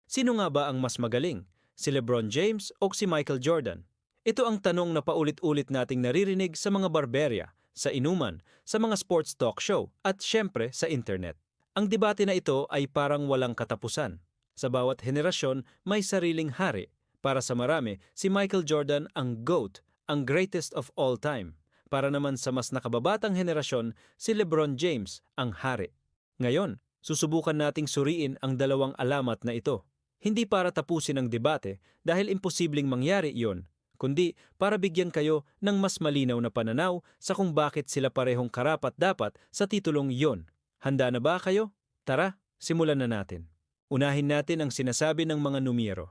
Sino nga ba ang mas magaling? Si LeBron James o si Michael Jordan? Ito ang tanong na paulit-ulit nating naririnig sa mga barberya, sa inuman, sa mga sports talk show at syempre sa internet. Ang debate na ito ay parang walang katapusan. Sa bawat henerasyon may sariling hari. Para sa marami, si Michael Jordan ang GOAT, ang greatest of all time. Para naman sa mas nakababatang henerasyon, si LeBron James ang hari. Ngayon, susubukan nating suriin ang dalawang alamat na ito. Hindi para tapusin ang debate dahil imposibleng mangyari iyon, kundi para bigyan kayo ng mas malinaw na pananaw sa kung bakit sila parehong karapat-dapat sa titulong iyon. Handa na ba kayo? Tara, simulan na natin. Unahin natin ang sinasabi ng mga numero.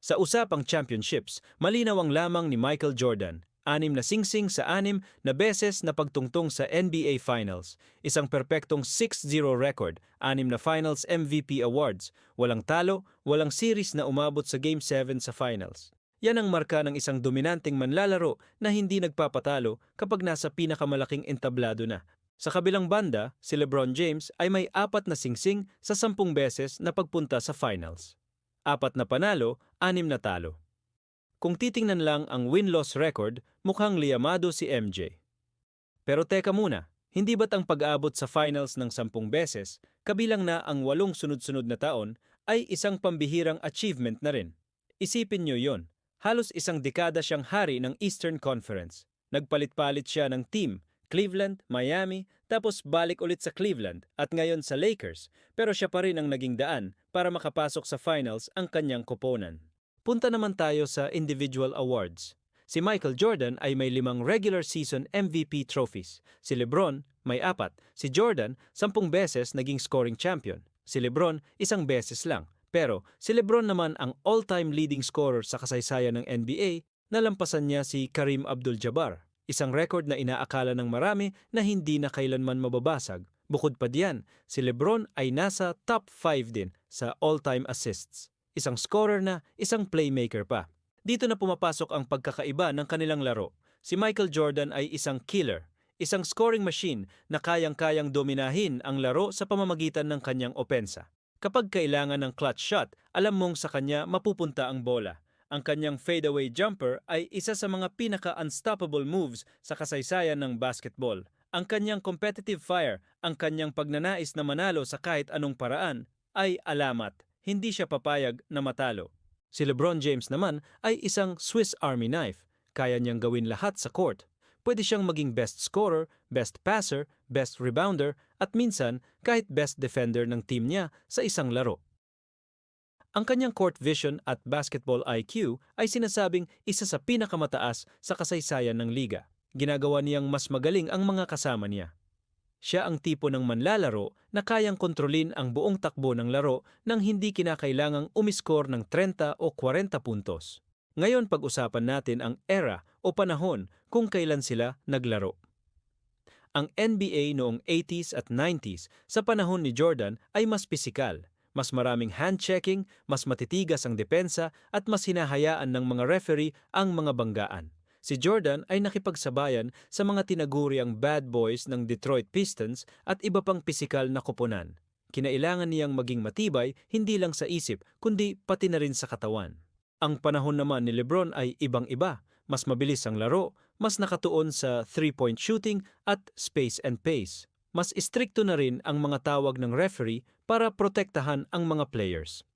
Sa usapang championships, malinaw ang lamang ni Michael Jordan. 6 na singsing sa 6 na beses na pagtungtong sa NBA Finals. Isang perpektong 6-0 record, 6 na Finals MVP awards. Walang talo, walang series na umabot sa Game 7 sa Finals. Yan ang marka ng isang dominanteng manlalaro na hindi nagpapatalo kapag nasa pinakamalaking entablado na. Sa kabilang banda, si LeBron James ay may 4 na singsing sa 10 beses na pagpunta sa Finals. 4 na panalo, 6 na talo. Kung titingnan lang ang win-loss record, mukhang liyamado si MJ. Pero teka muna, hindi ba't ang pag-abot sa finals ng 10 beses, kabilang na ang 8 sunod-sunod na taon, ay isang pambihirang achievement na rin? Isipin nyo yon, halos isang dekada siyang hari ng Eastern Conference. Nagpalit-palit siya ng team, Cleveland, Miami, tapos balik ulit sa Cleveland at ngayon sa Lakers, pero siya pa rin ang naging daan para makapasok sa finals ang kanyang koponan. Punta naman tayo sa individual awards. Si Michael Jordan ay may 5 regular season MVP trophies. Si LeBron may 4. Si Jordan 10 beses naging scoring champion. Si LeBron 1 beses lang. Pero si LeBron naman ang all-time leading scorer sa kasaysayan ng NBA, nalampasan niya si Kareem Abdul-Jabbar. Isang record na inaakala ng marami na hindi na kailanman mababasag. Bukod pa diyan, si LeBron ay nasa top 5 din sa all-time assists. Isang scorer na, isang playmaker pa. Dito na pumapasok ang pagkakaiba ng kanilang laro. Si Michael Jordan ay isang killer, isang scoring machine na kayang-kayang dominahin ang laro sa pamamagitan ng kanyang opensa. Kapag kailangan ng clutch shot, alam mong sa kanya mapupunta ang bola. Ang kanyang fadeaway jumper ay isa sa mga pinaka-unstoppable moves sa kasaysayan ng basketball. Ang kanyang competitive fire, ang kanyang pagnanais na manalo sa kahit anong paraan, ay alamat. Hindi siya papayag na matalo. Si LeBron James naman ay isang Swiss Army knife. Kaya niyang gawin lahat sa court. Pwede siyang maging best scorer, best passer, best rebounder, at minsan kahit best defender ng team niya sa isang laro. Ang kanyang court vision at basketball IQ ay sinasabing isa sa pinakamataas sa kasaysayan ng liga. Ginagawa niyang mas magaling ang mga kasama niya. Siya ang tipo ng manlalaro na kayang kontrolin ang buong takbo ng laro nang hindi kinakailangang umiskor ng 30 o 40 puntos. Ngayon pag-usapan natin ang era o panahon kung kailan sila naglaro. Ang NBA noong 80s at 90s sa panahon ni Jordan ay mas pisikal. Mas maraming hand-checking, mas matitigas ang depensa at mas hinahayaan ng mga referee ang mga banggaan. Si Jordan ay nakipagsabayan sa mga tinaguriang bad boys ng Detroit Pistons at iba pang pisikal na koponan. Kinailangan niyang maging matibay hindi lang sa isip kundi pati na rin sa katawan. Ang panahon naman ni LeBron ay ibang-iba. Mas mabilis ang laro, mas nakatuon sa three-point shooting at space and pace. Mas istrikto na rin ang mga tawag ng referee para protektahan ang mga players.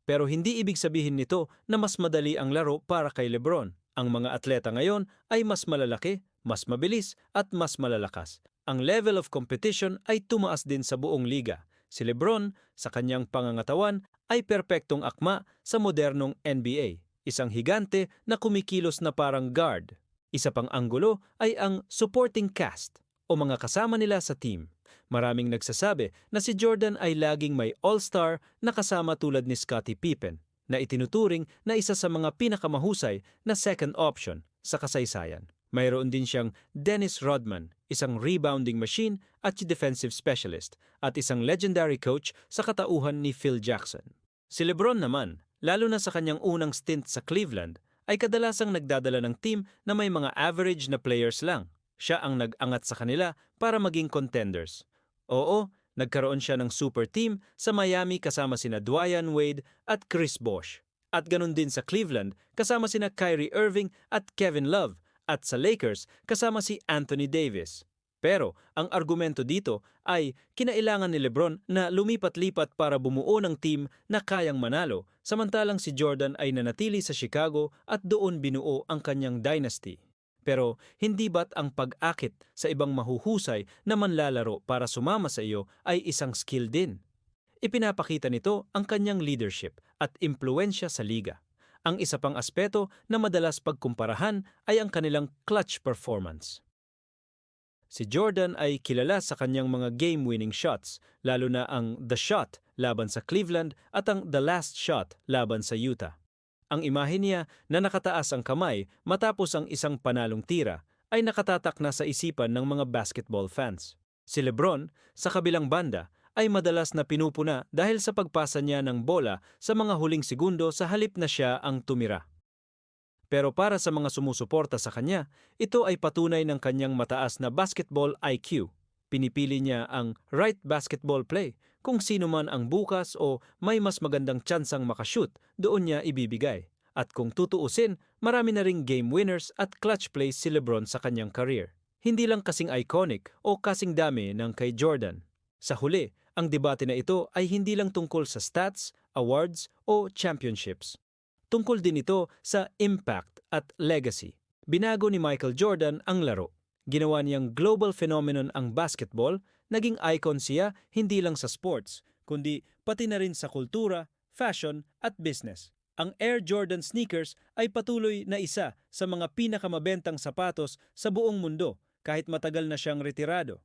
Pero hindi ibig sabihin nito na mas madali ang laro para kay LeBron. Ang mga atleta ngayon ay mas malalaki, mas mabilis at mas malalakas. Ang level of competition ay tumaas din sa buong liga. Si LeBron, sa kanyang pangangatawan, ay perpektong akma sa modernong NBA. Isang higante na kumikilos na parang guard. Isa pang anggulo ay ang supporting cast o mga kasama nila sa team. Maraming nagsasabi na si Jordan ay laging may all-star na kasama tulad ni Scottie Pippen, na itinuturing na isa sa mga pinakamahusay na second option sa kasaysayan. Mayroon din siyang Dennis Rodman, isang rebounding machine at defensive specialist, at isang legendary coach sa katauhan ni Phil Jackson. Si LeBron naman, lalo na sa kanyang unang stint sa Cleveland, ay kadalasang nagdadala ng team na may mga average na players lang. Siya ang nag-angat sa kanila para maging contenders. Oo, Nagkaroon siya ng super team sa Miami kasama sina Dwayne Wade at Chris Bosh. At ganun din sa Cleveland kasama sina Kyrie Irving at Kevin Love at sa Lakers kasama si Anthony Davis. Pero ang argumento dito ay kinailangan ni LeBron na lumipat-lipat para bumuo ng team na kayang manalo, samantalang si Jordan ay nanatili sa Chicago at doon binuo ang kanyang dynasty. Pero hindi ba't ang pag-akit sa ibang mahuhusay na manlalaro para sumama sa iyo ay isang skill din? Ipinapakita nito ang kanyang leadership at impluensya sa liga. Ang isa pang aspeto na madalas pagkumparahan ay ang kanilang clutch performance. Si Jordan ay kilala sa kanyang mga game-winning shots, lalo na ang The Shot laban sa Cleveland at ang The Last Shot laban sa Utah. Ang imahe niya na nakataas ang kamay matapos ang isang panalong tira ay nakatatak na sa isipan ng mga basketball fans. Si LeBron, sa kabilang banda, ay madalas na pinupuna dahil sa pagpasa niya ng bola sa mga huling segundo sa halip na siya ang tumira. Pero para sa mga sumusuporta sa kanya, ito ay patunay ng kanyang mataas na basketball IQ. Pinipili niya ang right basketball play. Kung sino man ang bukas o may mas magandang tsansang makashoot, doon niya ibibigay. At kung tutuusin, marami na ring game winners at clutch plays si LeBron sa kanyang career. Hindi lang kasing iconic o kasing dami ng kay Jordan. Sa huli, ang debate na ito ay hindi lang tungkol sa stats, awards o championships. Tungkol din ito sa impact at legacy. Binago ni Michael Jordan ang laro. Ginawa niyang global phenomenon ang basketball, naging icon siya hindi lang sa sports, kundi pati na rin sa kultura, fashion at business. Ang Air Jordan sneakers ay patuloy na isa sa mga pinakamabentang sapatos sa buong mundo kahit matagal na siyang retirado.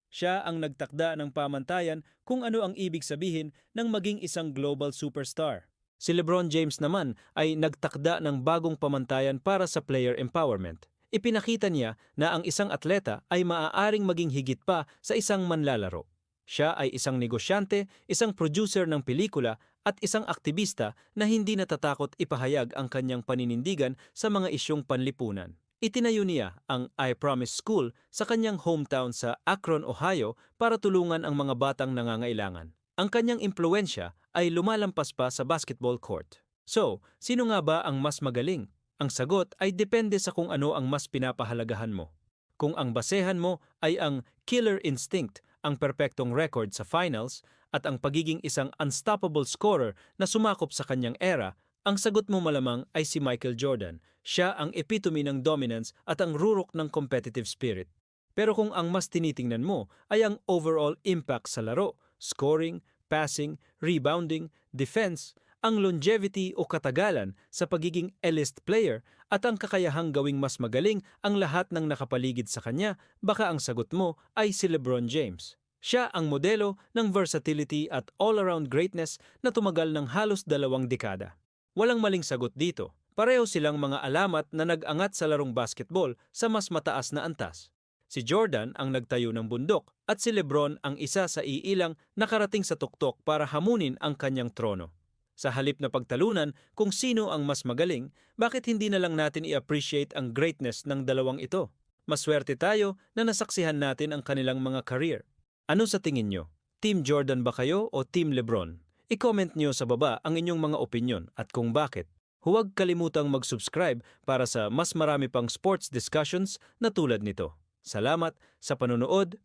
Siya ang nagtakda ng pamantayan kung ano ang ibig sabihin ng maging isang global superstar. Si LeBron James naman ay nagtakda ng bagong pamantayan para sa player empowerment. Ipinakita niya na ang isang atleta ay maaaring maging higit pa sa isang manlalaro. Siya ay isang negosyante, isang producer ng pelikula at isang aktivista na hindi natatakot ipahayag ang kanyang paninindigan sa mga isyong panlipunan. Itinayo niya ang I Promise School sa kanyang hometown sa Akron, Ohio para tulungan ang mga batang nangangailangan. Ang kanyang impluensya ay lumalampas pa sa basketball court. So, sino nga ba ang mas magaling? Ang sagot ay depende sa kung ano ang mas pinapahalagahan mo. Kung ang basehan mo ay ang killer instinct, ang perpektong record sa finals, at ang pagiging isang unstoppable scorer na sumakop sa kanyang era, ang sagot mo malamang ay si Michael Jordan. Siya ang epitome ng dominance at ang rurok ng competitive spirit. Pero kung ang mas tinitingnan mo ay ang overall impact sa laro, scoring, passing, rebounding, defense, ang longevity o katagalan sa pagiging elite player at ang kakayahang gawing mas magaling ang lahat ng nakapaligid sa kanya, baka ang sagot mo ay si LeBron James. Siya ang modelo ng versatility at all-around greatness na tumagal ng halos 2 dekada. Walang maling sagot dito. Pareho silang mga alamat na nag-angat sa larong basketball sa mas mataas na antas. Si Jordan ang nagtayo ng bundok at si LeBron ang isa sa iilang nakarating sa tuktok para hamunin ang kanyang trono. Sa halip na pagtalunan kung sino ang mas magaling, bakit hindi na lang natin i-appreciate ang greatness ng dalawang ito? Maswerte tayo na nasaksihan natin ang kanilang mga career. Ano sa tingin nyo? Team Jordan ba kayo o Team LeBron? I-comment nyo sa baba ang inyong mga opinyon at kung bakit. Huwag kalimutang mag-subscribe para sa mas marami pang sports discussions na tulad nito. Salamat sa panonood.